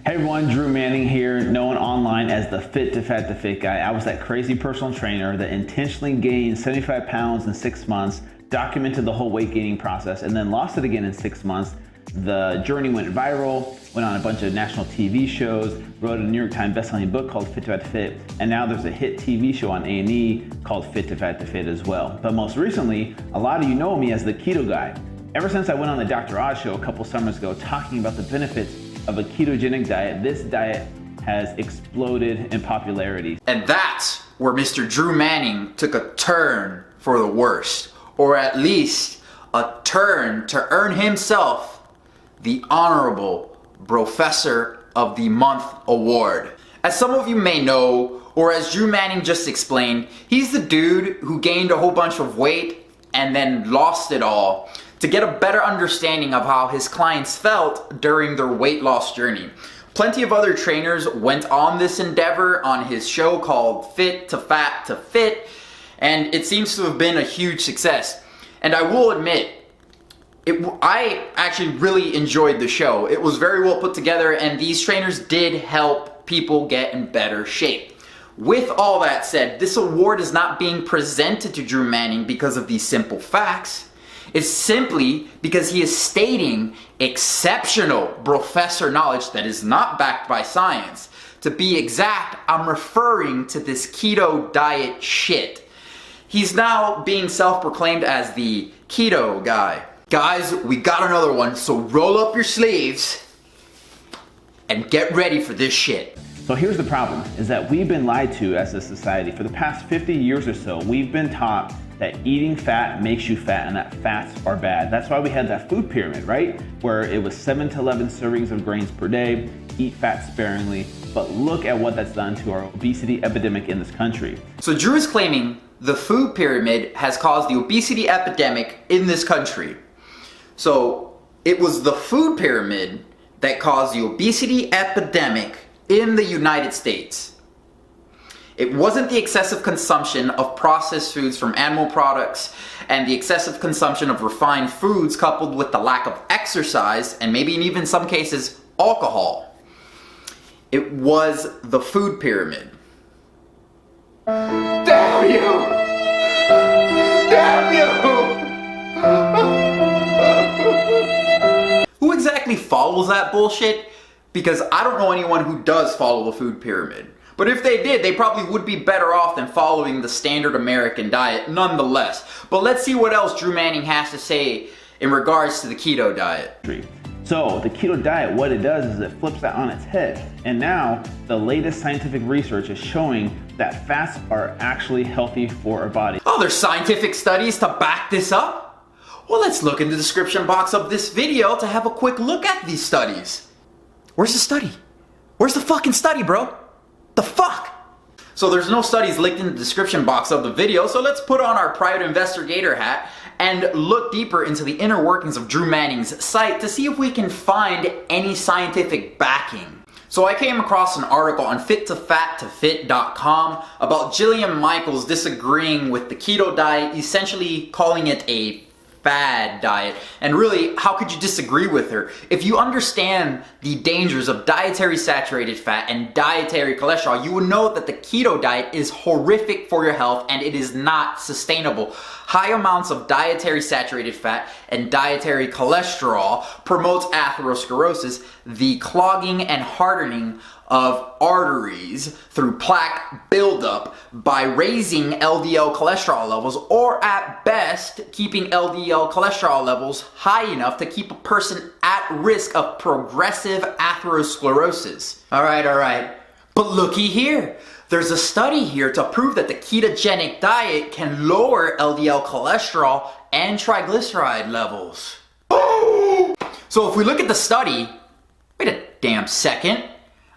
Hey everyone, Drew Manning here, known online as the Fit to Fat to Fit guy. I was that crazy personal trainer that intentionally gained 75 pounds in 6 months, documented the whole weight gaining process, and then lost it again in 6 months. The journey went viral, went on a bunch of national TV shows, wrote a New York Times bestselling book called Fit to Fat to Fit, and now there's a hit TV show on A&E called Fit to Fat to Fit as well. But most recently, a lot of you know me as the keto guy. Ever since I went on the Dr. Oz show a couple summers ago talking about the benefits of a ketogenic diet, this diet has exploded in popularity. And that's where Mr. Drew Manning took a turn for the worst, or at least a turn to earn himself the honorable Brofessor of the Month award. As some of you may know, or as Drew Manning just explained, he's the dude who gained a whole bunch of weight and then lost it all to get a better understanding of how his clients felt during their weight loss journey. Plenty of other trainers went on this endeavor on his show called Fit to Fat to Fit, and it seems to have been a huge success. And I will admit, I actually really enjoyed the show. It was very well put together, and these trainers did help people get in better shape. With all that said, this award is not being presented to Drew Manning because of these simple facts. It's simply because he is stating exceptional Brofessor knowledge that is not backed by science. To be exact, I'm referring to this keto diet shit. He's now being self-proclaimed as the keto guy. Guys, we got another one, so roll up your sleeves and get ready for this shit. So here's the problem, is that we've been lied to as a society. For the past 50 years or so, we've been taught that eating fat makes you fat and that fats are bad. That's why we had that food pyramid, right? Where it was 7 to 11 servings of grains per day, eat fat sparingly, but look at what that's done to our obesity epidemic in this country. So Drew is claiming the food pyramid has caused the obesity epidemic in this country. So it was the food pyramid that caused the obesity epidemic in the United States. It wasn't the excessive consumption of processed foods from animal products and the excessive consumption of refined foods coupled with the lack of exercise and maybe in even some cases alcohol. It was the food pyramid. Damn you! Damn you! Who exactly follows that bullshit? Because I don't know anyone who does follow the food pyramid. But if they did, they probably would be better off than following the standard American diet nonetheless. But let's see what else Drew Manning has to say in regards to the keto diet. So the keto diet, what it does is it flips that on its head. And now the latest scientific research is showing that fats are actually healthy for our body. Oh, there's scientific studies to back this up? Well, let's look in the description box of this video to have a quick look at these studies. Where's the study? Where's the fucking study, bro? The fuck? So there's no studies linked in the description box of the video, so let's put on our private investigator hat and look deeper into the inner workings of Drew Manning's site to see if we can find any scientific backing. So I came across an article on fittofattofit.com about Jillian Michaels disagreeing with the keto diet, essentially calling it a fad diet. And really, how could you disagree with her? If you understand the dangers of dietary saturated fat and dietary cholesterol, you would know that the keto diet is horrific for your health and it is not sustainable. High amounts of dietary saturated fat and dietary cholesterol promotes atherosclerosis, the clogging and hardening of arteries through plaque buildup by raising LDL cholesterol levels, or at best, keeping LDL cholesterol levels high enough to keep a person at risk of progressive atherosclerosis. Alright. But looky here. There's a study here to prove that the ketogenic diet can lower LDL cholesterol and triglyceride levels. So if we look at the study, wait a damn second.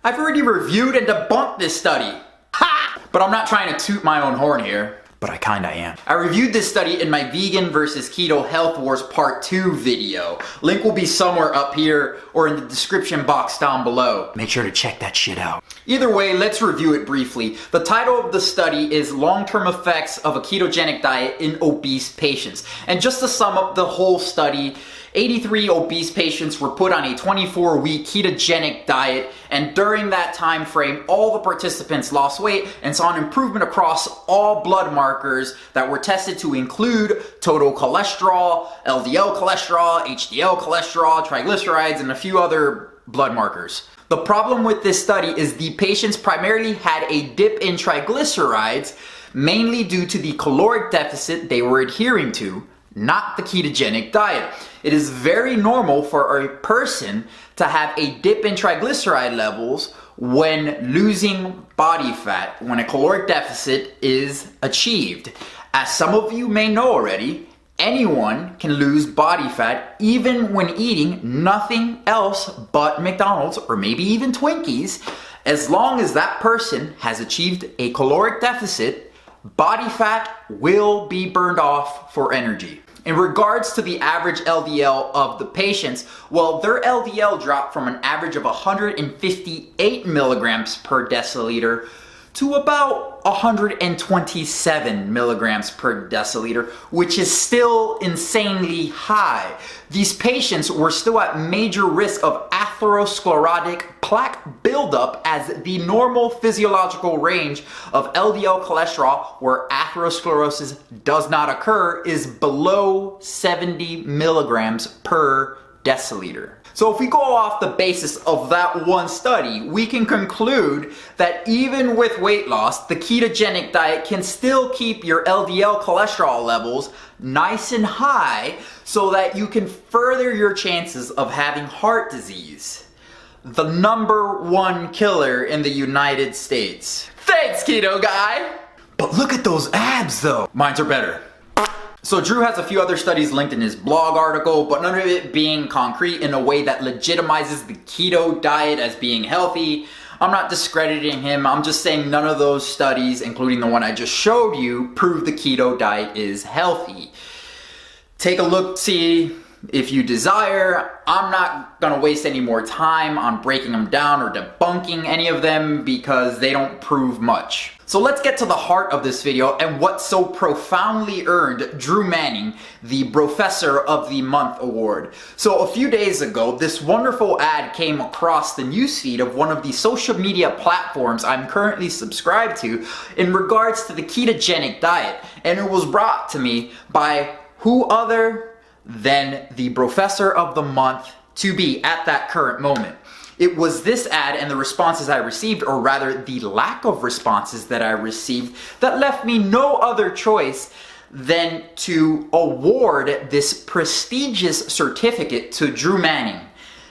I've already reviewed and debunked this study. Ha! But I'm not trying to toot my own horn here. But I kinda am. I reviewed this study in my Vegan versus Keto Health Wars Part 2 video. Link will be somewhere up here or in the description box down below. Make sure to check that shit out. Either way, let's review it briefly. The title of the study is Long-Term Effects of a Ketogenic Diet in Obese Patients. And just to sum up the whole study, 83 obese patients were put on a 24-week ketogenic diet, and during that time frame, all the participants lost weight and saw an improvement across all blood markers that were tested to include total cholesterol, LDL cholesterol, HDL cholesterol, triglycerides, and a few other blood markers. The problem with this study is the patients primarily had a dip in triglycerides, mainly due to the caloric deficit they were adhering to, not the ketogenic diet. It is very normal for a person to have a dip in triglyceride levels when losing body fat, when a caloric deficit is achieved. As some of you may know already, anyone can lose body fat even when eating nothing else but McDonald's or maybe even Twinkies. As long as that person has achieved a caloric deficit, body fat will be burned off for energy. In regards to the average LDL of the patients, well, their LDL dropped from an average of 158 milligrams per deciliter to about 127 milligrams per deciliter, which is still insanely high. These patients were still at major risk of atherosclerotic plaque buildup, as the normal physiological range of LDL cholesterol, where atherosclerosis does not occur, is below 70 milligrams per deciliter. So if we go off the basis of that one study, we can conclude that even with weight loss, the ketogenic diet can still keep your LDL cholesterol levels nice and high so that you can further your chances of having heart disease, the #1 killer in the United States. Thanks, keto guy! But look at those abs though. Mines are better. So Drew has a few other studies linked in his blog article, but none of it being concrete in a way that legitimizes the keto diet as being healthy. I'm not discrediting him, I'm just saying none of those studies, including the one I just showed you, prove the keto diet is healthy. Take a look, see if you desire. I'm not gonna waste any more time on breaking them down or debunking any of them because they don't prove much. So let's get to the heart of this video and what so profoundly earned Drew Manning the Brofessor of the Month award. So a few days ago, this wonderful ad came across the newsfeed of one of the social media platforms I'm currently subscribed to in regards to the ketogenic diet, and it was brought to me by who other than the Brofessor of the Month to be at that current moment. It was this ad and the responses I received, or rather the lack of responses that I received, that left me no other choice than to award this prestigious certificate to Drew Manning,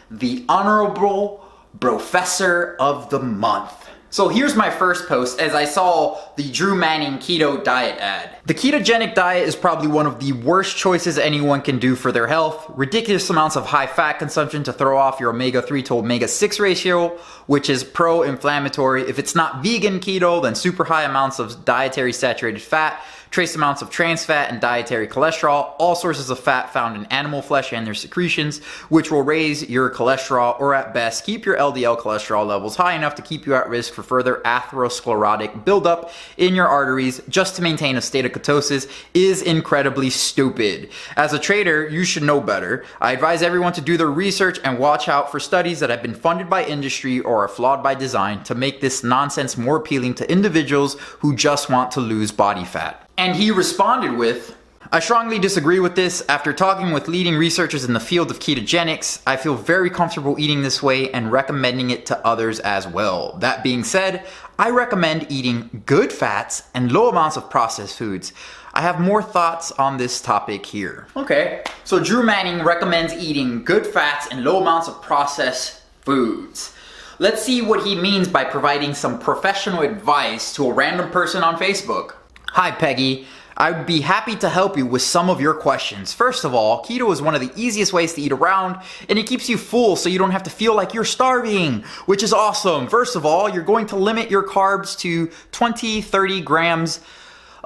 the Honorable Brofessor of the Month. So here's my first post as I saw the Drew Manning keto diet ad. The ketogenic diet is probably one of the worst choices anyone can do for their health. Ridiculous amounts of high fat consumption to throw off your omega-3 to omega-6 ratio, which is pro-inflammatory. If it's not vegan keto, then super high amounts of dietary saturated fat, trace amounts of trans fat and dietary cholesterol, all sources of fat found in animal flesh and their secretions, which will raise your cholesterol or at best keep your LDL cholesterol levels high enough to keep you at risk for further atherosclerotic buildup in your arteries just to maintain a state of ketosis is incredibly stupid. As a trader, you should know better. I advise everyone to do their research and watch out for studies that have been funded by industry or are flawed by design to make this nonsense more appealing to individuals who just want to lose body fat. And he responded with, I strongly disagree with this. After talking with leading researchers in the field of ketogenics, I feel very comfortable eating this way and recommending it to others as well. That being said, I recommend eating good fats and low amounts of processed foods. I have more thoughts on this topic here. Okay, so Drew Manning recommends eating good fats and low amounts of processed foods. Let's see what he means by providing some professional advice to a random person on Facebook. Hi Peggy, I'd be happy to help you with some of your questions. First of all, keto is one of the easiest ways to eat around, and it keeps you full so you don't have to feel like you're starving, which is awesome. First of all, you're going to limit your carbs to 20-30 grams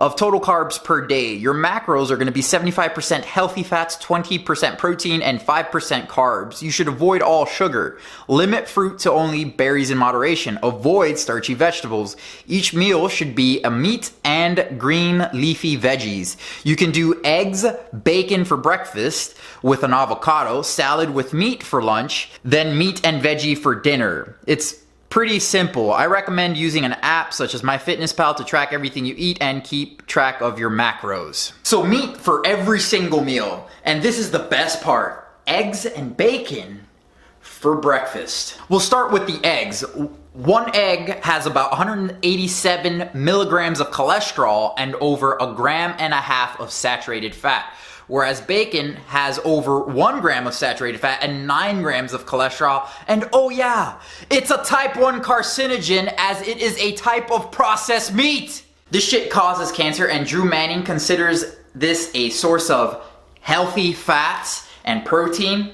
of total carbs per day. Your macros are going to be 75% healthy fats, 20% protein, and 5% carbs. You should avoid all sugar. Limit fruit to only berries in moderation. Avoid starchy vegetables. Each meal should be a meat and green leafy veggies. You can do eggs, bacon for breakfast with an avocado, salad with meat for lunch, then meat and veggie for dinner. It's pretty simple. I recommend using an app such as MyFitnessPal to track everything you eat and keep track of your macros. So meat for every single meal. And this is the best part. Eggs and bacon for breakfast. We'll start with the eggs. One egg has about 187 milligrams of cholesterol and over 1.5 grams of saturated fat. Whereas bacon has over 1 gram of saturated fat and 9 grams of cholesterol. And oh yeah, it's a type 1 carcinogen as it is a type of processed meat. This shit causes cancer, and Drew Manning considers this a source of healthy fats and protein.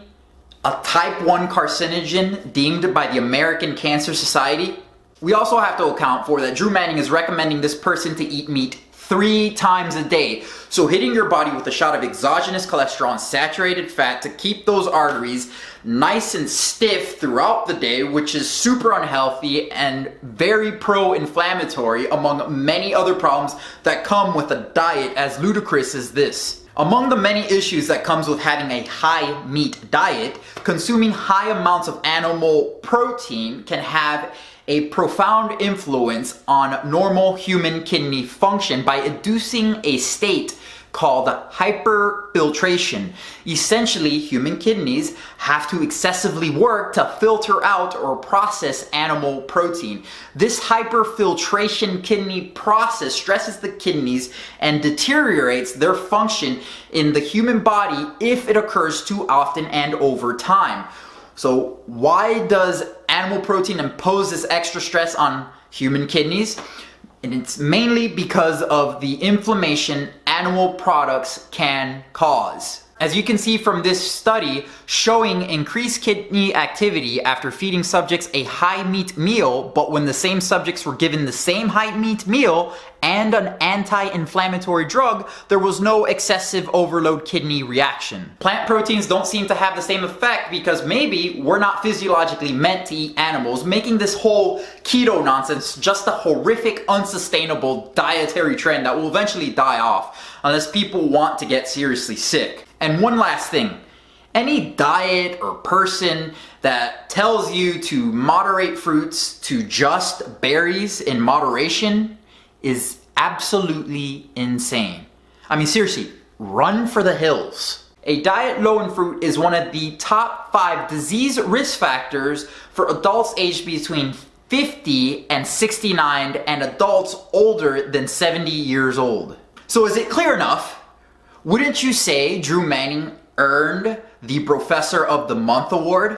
A type 1 carcinogen deemed by the American Cancer Society. We also have to account for that Drew Manning is recommending this person to eat meat 3 times a day. So hitting your body with a shot of exogenous cholesterol and saturated fat to keep those arteries nice and stiff throughout the day, which is super unhealthy and very pro-inflammatory, among many other problems that come with a diet as ludicrous as this. Among the many issues that comes with having a high meat diet, consuming high amounts of animal protein can have a profound influence on normal human kidney function by inducing a state called hyperfiltration. Essentially, human kidneys have to excessively work to filter out or process animal protein. This hyperfiltration kidney process stresses the kidneys and deteriorates their function in the human body if it occurs too often and over time. So why does animal protein impose this extra stress on human kidneys? And it's mainly because of the inflammation animal products can cause. As you can see from this study showing increased kidney activity after feeding subjects a high meat meal, but when the same subjects were given the same high meat meal and an anti-inflammatory drug, there was no excessive overload kidney reaction. Plant proteins don't seem to have the same effect because maybe we're not physiologically meant to eat animals, making this whole keto nonsense just a horrific, unsustainable dietary trend that will eventually die off unless people want to get seriously sick. And one last thing, any diet or person that tells you to moderate fruits to just berries in moderation is absolutely insane. I mean, seriously, run for the hills. A diet low in fruit is one of the top 5 disease risk factors for adults aged between 50 and 69 and adults older than 70 years old. So is it clear enough? Wouldn't you say Drew Manning earned the Brofessor of the Month award?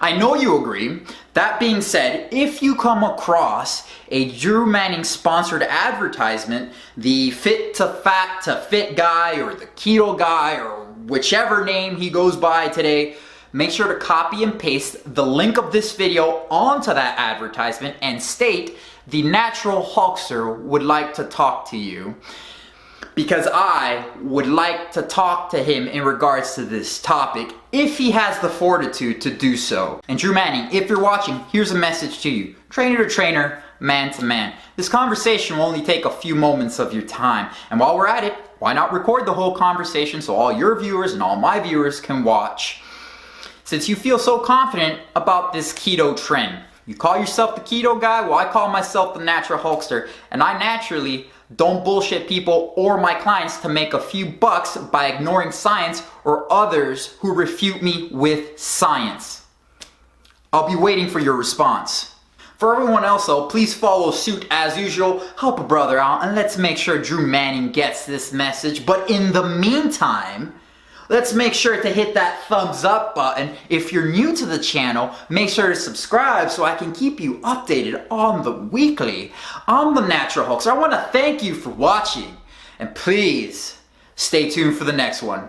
I know you agree. That being said, if you come across a Drew Manning sponsored advertisement, the fit to fat to fit guy or the keto guy or whichever name he goes by today, make sure to copy and paste the link of this video onto that advertisement and state the Natural Hulkster would like to talk to you, because I would like to talk to him in regards to this topic if he has the fortitude to do so. And Drew Manning, if you're watching, here's a message to you. Trainer to trainer, man to man. This conversation will only take a few moments of your time. And while we're at it, why not record the whole conversation so all your viewers and all my viewers can watch? Since you feel so confident about this keto trend, you call yourself the keto guy, well, I call myself the Natural Hulkster, and I naturally don't bullshit people or my clients to make a few bucks by ignoring science or others who refute me with science. I'll be waiting for your response. For everyone else though, please follow suit as usual, help a brother out, and let's make sure Drew Manning gets this message. But in the meantime, let's make sure to hit that thumbs up button. If you're new to the channel, make sure to subscribe so I can keep you updated on the weekly. I'm the Natural Hulkster. I want to thank you for watching. And please, stay tuned for the next one.